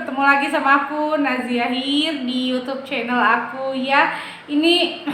ketemu lagi sama aku Naziahir di YouTube channel aku ya. Ini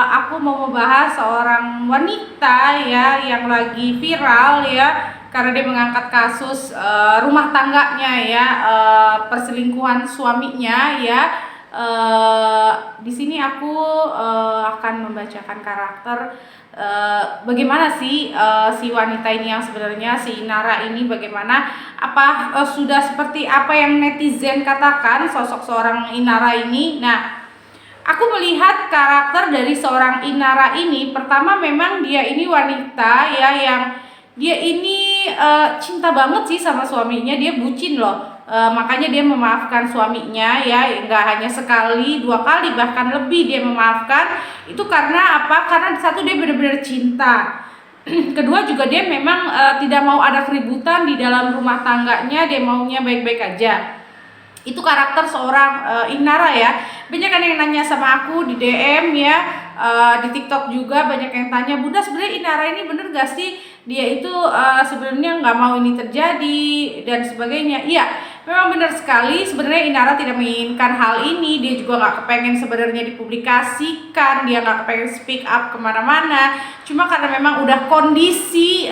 aku mau membahas seorang wanita ya yang lagi viral ya karena dia mengangkat kasus rumah tangganya ya, perselingkuhan suaminya ya. Di sini aku akan membacakan karakter bagaimana sih si wanita ini yang sebenarnya si Inara ini bagaimana sudah seperti apa yang netizen katakan sosok seorang Inara ini. Nah, aku melihat karakter dari seorang Inara ini, pertama memang dia ini wanita ya yang dia ini cinta banget sih sama suaminya, dia bucin loh. Makanya dia memaafkan suaminya ya, nggak hanya sekali, dua kali, bahkan lebih dia memaafkan. Itu karena apa? Karena satu dia benar-benar cinta. Kedua juga dia memang tidak mau ada keributan di dalam rumah tangganya, dia maunya baik-baik aja. Itu karakter seorang Inara ya. Banyak kan yang nanya sama aku di DM ya, di TikTok juga banyak yang tanya, Bunda sebenarnya Inara ini bener gak sih dia itu sebenarnya nggak mau ini terjadi dan sebagainya. Iya, memang benar sekali. Sebenarnya Inara tidak menginginkan hal ini. Dia juga nggak kepengen sebenarnya dipublikasikan. Dia nggak kepengen speak up kemana-mana. Cuma karena memang udah kondisi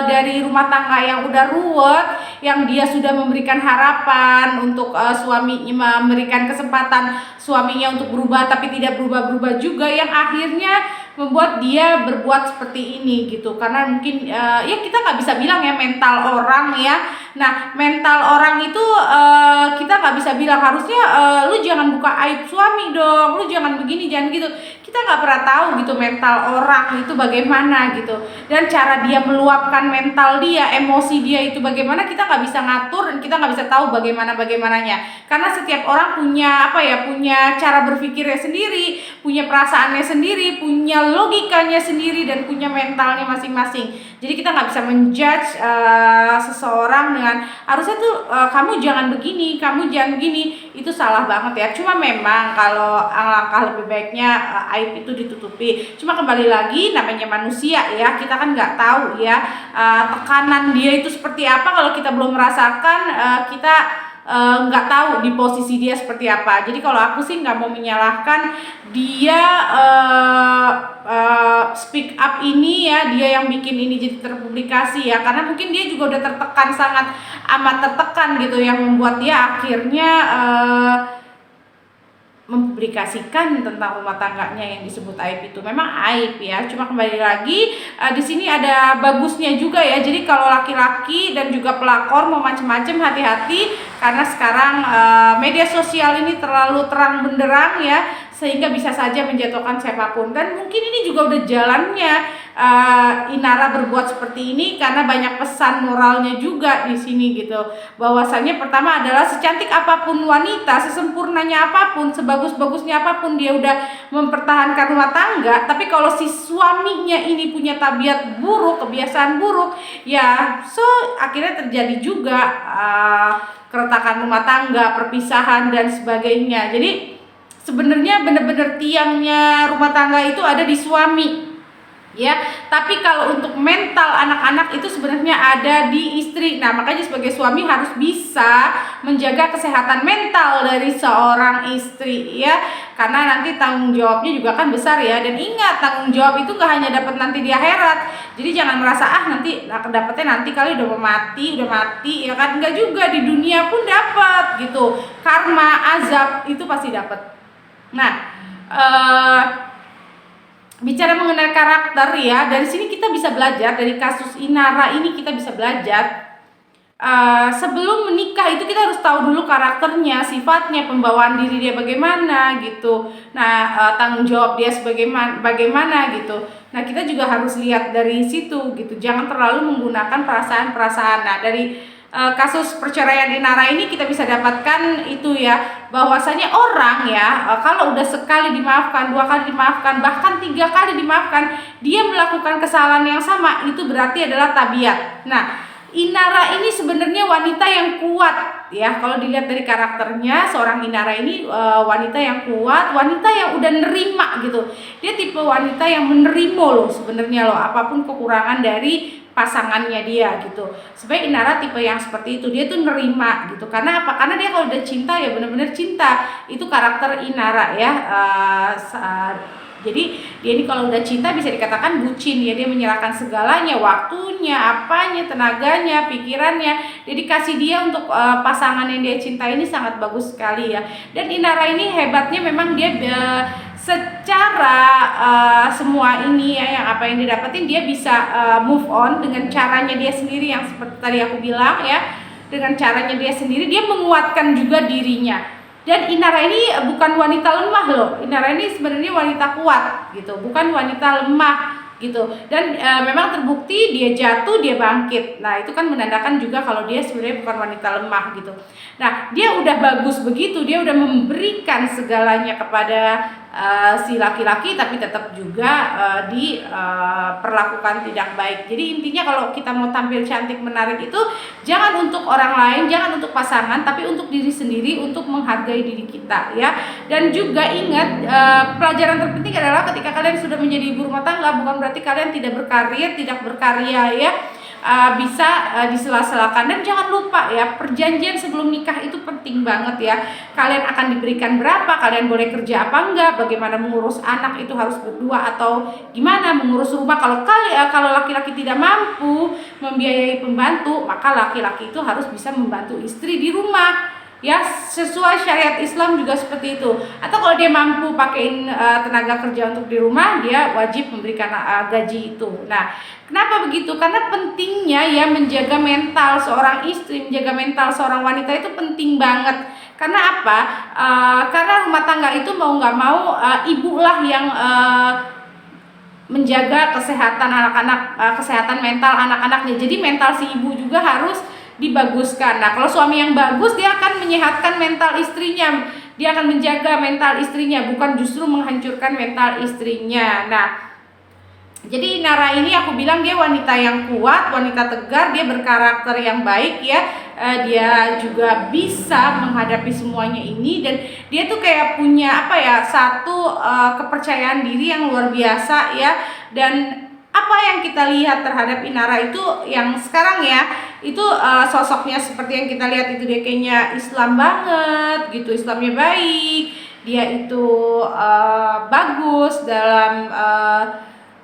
dari rumah tangga yang udah ruwet, yang dia sudah memberikan harapan untuk suaminya, memberikan kesempatan suaminya untuk berubah tapi tidak berubah-berubah juga, yang akhirnya membuat dia berbuat seperti ini gitu. Karena mungkin ya kita nggak bisa bilang ya mental orang ya. Nah, mental orang itu kita nggak bisa bilang harusnya lu jangan buka aib suami dong, lu jangan begini, jangan gitu. Kita nggak pernah tahu gitu mental orang itu bagaimana gitu, dan cara dia meluapkan mental dia, emosi dia itu bagaimana, kita nggak bisa ngatur dan kita nggak bisa tahu bagaimananya. Karena setiap orang punya punya cara berpikirnya sendiri, punya perasaannya sendiri, punya logikanya sendiri, dan punya mentalnya masing-masing. Jadi kita nggak bisa menjudge seseorang dengan harusnya tuh kamu jangan begini, kamu jangan begini, itu salah banget ya. Cuma memang kalau alangkah lebih baiknya aib itu ditutupi. Cuma kembali lagi namanya manusia ya, kita kan nggak tahu ya tekanan dia itu seperti apa. Kalau kita belum merasakan, kita nggak tahu di posisi dia seperti apa. Jadi kalau aku sih nggak mau menyalahkan dia speak up ini ya, dia yang bikin ini jadi terpublikasi ya, karena mungkin dia juga udah tertekan, sangat amat tertekan gitu, yang membuat dia akhirnya mempublikasikan tentang rumah tangganya yang disebut aib itu. Memang aib ya, cuma kembali lagi di sini ada bagusnya juga ya. Jadi kalau laki-laki dan juga pelakor mau macem-macem, hati-hati, karena sekarang media sosial ini terlalu terang benderang ya, sehingga bisa saja menjatuhkan siapapun. Dan mungkin ini juga udah jalannya Inara berbuat seperti ini karena banyak pesan moralnya juga di sini gitu. Bahwasanya pertama adalah secantik apapun wanita, sesempurnanya apapun, sebagus-bagusnya apapun dia udah mempertahankan rumah tangga, tapi kalau si suaminya ini punya tabiat buruk, kebiasaan buruk, ya akhirnya terjadi juga keretakan rumah tangga, perpisahan dan sebagainya. Jadi sebenarnya benar-benar tiangnya rumah tangga itu ada di suami ya, tapi kalau untuk mental anak-anak itu sebenarnya ada di istri. Nah, makanya sebagai suami harus bisa menjaga kesehatan mental dari seorang istri ya, karena nanti tanggung jawabnya juga kan besar ya. Dan ingat, tanggung jawab itu gak hanya dapat nanti di akhirat. Jadi jangan merasa nanti dapatnya nanti kali udah mati ya kan, enggak juga, di dunia pun dapat gitu. Karma, azab itu pasti dapat. Nah, bicara mengenai karakter ya, dari sini kita bisa belajar, dari kasus Inara ini kita bisa belajar. Sebelum menikah itu kita harus tahu dulu karakternya, sifatnya, pembawaan diri dia bagaimana gitu. Nah, tanggung jawab dia bagaimana gitu. Nah, kita juga harus lihat dari situ gitu. Jangan terlalu menggunakan perasaan-perasaan. Nah, dari kasus perceraian Inara ini kita bisa dapatkan itu ya, bahwasanya orang ya kalau udah sekali dimaafkan, dua kali dimaafkan, bahkan 3 kali dimaafkan, dia melakukan kesalahan yang sama, itu berarti adalah tabiat. Nah, Inara ini sebenarnya wanita yang kuat ya. Kalau dilihat dari karakternya, seorang Inara ini wanita yang kuat, wanita yang udah nerima gitu. Dia tipe wanita yang menerima loh sebenarnya loh, apapun kekurangan dari pasangannya dia gitu. Sebenarnya Inara tipe yang seperti itu, dia tuh nerima gitu. Karena apa? Karena dia kalau udah cinta ya benar-benar cinta. Itu karakter Inara ya. Jadi dia ini kalau udah cinta bisa dikatakan bucin ya, dia menyerahkan segalanya, waktunya, apanya, tenaganya, pikirannya, dedikasi dia untuk pasangan yang dia cintai ini sangat bagus sekali ya. Dan Inara ini hebatnya memang dia secara semua ini ya, yang apa yang didapetin dia bisa move on dengan caranya dia sendiri, yang seperti tadi aku bilang ya, dengan caranya dia sendiri dia menguatkan juga dirinya. Dan Inara ini bukan wanita lemah loh, Inara ini sebenarnya wanita kuat gitu, bukan wanita lemah gitu. Dan memang terbukti dia jatuh dia bangkit. Nah itu kan menandakan juga kalau dia sebenarnya bukan wanita lemah gitu. Nah dia udah bagus begitu, dia udah memberikan segalanya kepada si laki-laki, tapi tetap juga diperlakukan tidak baik. Jadi intinya kalau kita mau tampil cantik menarik itu jangan untuk orang lain, jangan untuk pasangan, tapi untuk diri sendiri, untuk menghargai diri kita ya. Dan juga ingat, pelajaran terpenting adalah ketika kalian sudah menjadi ibu rumah tangga, bukan berarti kalian tidak berkarir, tidak berkarya ya. Bisa disela-selakan. Dan jangan lupa ya, perjanjian sebelum nikah itu penting banget ya. Kalian akan diberikan berapa, kalian boleh kerja apa enggak, bagaimana mengurus anak itu harus berdua atau gimana, mengurus rumah kalau laki-laki tidak mampu membiayai pembantu, maka laki-laki itu harus bisa membantu istri di rumah ya, sesuai syariat Islam juga seperti itu. Atau kalau dia mampu pakein tenaga kerja untuk di rumah, dia wajib memberikan gaji itu. Nah kenapa begitu? Karena pentingnya ya menjaga mental seorang istri, menjaga mental seorang wanita itu penting banget. Karena apa? Karena rumah tangga itu mau nggak mau ibulah yang menjaga kesehatan anak-anak, kesehatan mental anak-anaknya. Jadi mental si ibu juga harus dibaguskan. Nah kalau suami yang bagus, dia akan menyehatkan mental istrinya, dia akan menjaga mental istrinya, bukan justru menghancurkan mental istrinya. Nah jadi Nara ini aku bilang dia wanita yang kuat, wanita tegar, dia berkarakter yang baik ya. Dia juga bisa menghadapi semuanya ini, dan dia tuh kayak punya apa ya, satu kepercayaan diri yang luar biasa ya. Dan apa yang kita lihat terhadap Inara itu yang sekarang ya, itu sosoknya seperti yang kita lihat itu, dia kayaknya Islam banget gitu, Islamnya baik, dia itu bagus dalam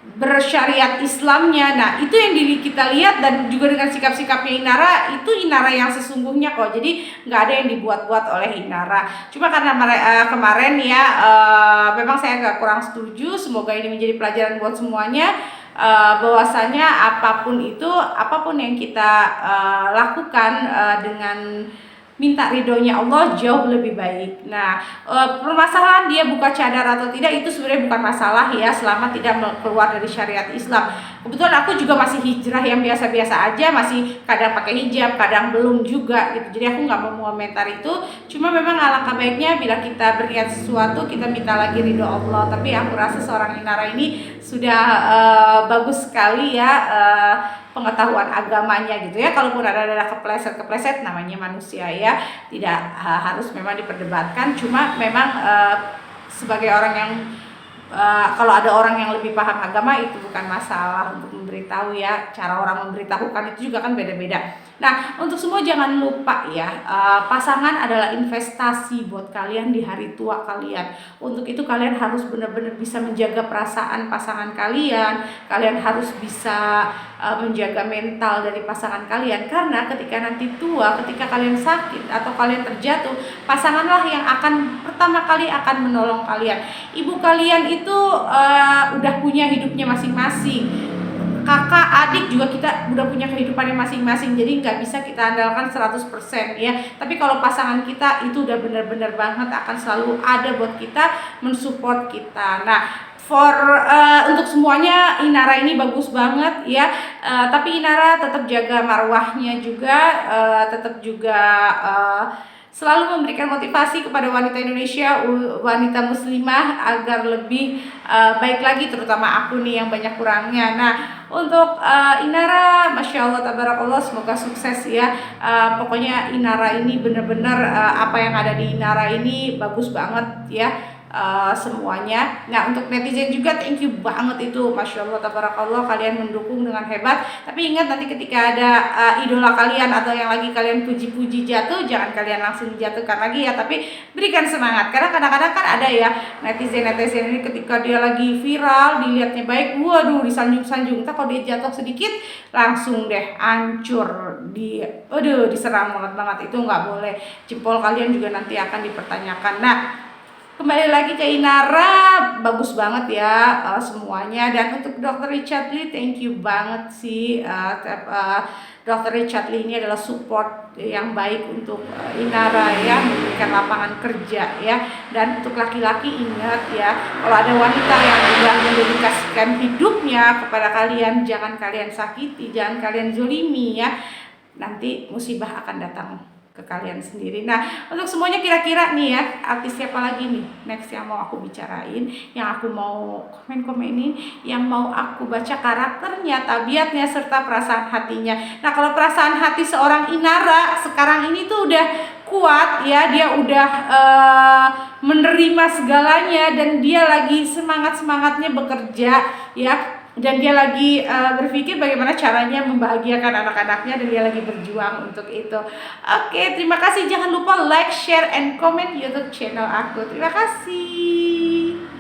bersyariat Islamnya. Nah itu yang diri kita lihat, dan juga dengan sikap-sikapnya Inara, itu Inara yang sesungguhnya kok. Jadi nggak ada yang dibuat-buat oleh Inara. Cuma karena kemarin ya memang saya agak kurang setuju. Semoga ini menjadi pelajaran buat semuanya, bahwasanya apapun itu, apapun yang kita lakukan dengan minta ridhonya Allah jauh lebih baik. Nah permasalahan dia buka cadar atau tidak itu sebenarnya bukan masalah ya, selama tidak keluar dari syariat Islam. Kebetulan aku juga masih hijrah yang biasa-biasa aja, masih kadang pakai hijab, kadang belum juga gitu. Jadi aku nggak mau komentar itu. Cuma memang alangkah baiknya bila kita berniat sesuatu, kita minta lagi ridho Allah. Tapi aku rasa seorang Inara ini sudah bagus sekali ya pengetahuan agamanya gitu ya. Kalaupun ada kepleset namanya manusia ya, tidak harus memang diperdebatkan. Cuma memang sebagai orang yang kalau ada orang yang lebih paham agama, itu bukan masalah untuk memberitahu ya. Cara orang memberitahukan itu juga kan beda-beda. Nah untuk semua jangan lupa ya, pasangan adalah investasi buat kalian di hari tua kalian. Untuk itu kalian harus benar-benar bisa menjaga perasaan pasangan kalian. Kalian harus bisa menjaga mental dari pasangan kalian. Karena ketika nanti tua, ketika kalian sakit atau kalian terjatuh, pasanganlah yang akan pertama kali akan menolong kalian. Ibu kalian itu udah punya hidupnya masing-masing, kakak, adik juga kita udah punya kehidupannya masing-masing. Jadi nggak bisa kita andalkan 100% ya. Tapi kalau pasangan kita itu udah benar-benar banget akan selalu ada buat kita, mensupport kita. Nah untuk semuanya Inara ini bagus banget ya. Tapi Inara tetap jaga marwahnya juga, tetap juga selalu memberikan motivasi kepada wanita Indonesia, wanita muslimah agar lebih baik lagi, terutama aku nih yang banyak kurangnya. Nah untuk Inara, Masya Allah, Tabarakallah, semoga sukses ya. Pokoknya Inara ini benar-benar apa yang ada di Inara ini bagus banget ya. semuanya. Nah, untuk netizen juga thank you banget itu, Masya Allah tabarakallah, kalian mendukung dengan hebat. Tapi ingat, nanti ketika ada idola kalian atau yang lagi kalian puji-puji jatuh, jangan kalian langsung jatuhkan lagi ya, tapi berikan semangat. Karena kadang-kadang kan ada ya netizen ini ketika dia lagi viral, dilihatnya baik, waduh disanjung-sanjung. Entah kalau dia jatuh sedikit langsung deh hancur, diserang banget. Itu nggak boleh. Jempol kalian juga nanti akan dipertanyakan. Nah, kembali lagi ke Inara, bagus banget ya semuanya. Dan untuk Dr. Richard Lee, thank you banget sih. Dr. Richard Lee ini adalah support yang baik untuk Inara ya, memberikan lapangan kerja ya. Dan untuk laki-laki, ingat ya, kalau ada wanita yang sudah mendedikasikan hidupnya kepada kalian, jangan kalian sakiti, jangan kalian zolimi ya. Nanti musibah akan datang ke kalian sendiri. Nah, untuk semuanya kira-kira nih ya, artis siapa lagi nih next yang mau aku bicarain, yang aku mau komen-komenin, yang mau aku baca karakternya, tabiatnya, serta perasaan hatinya. Nah, kalau perasaan hati seorang Inara sekarang ini tuh udah kuat ya, dia udah menerima segalanya, dan dia lagi semangat-semangatnya bekerja ya. Dan dia lagi berpikir bagaimana caranya membahagiakan anak-anaknya, dan dia lagi berjuang untuk itu. Oke, terima kasih. Jangan lupa like, share, and comment YouTube channel aku. Terima kasih.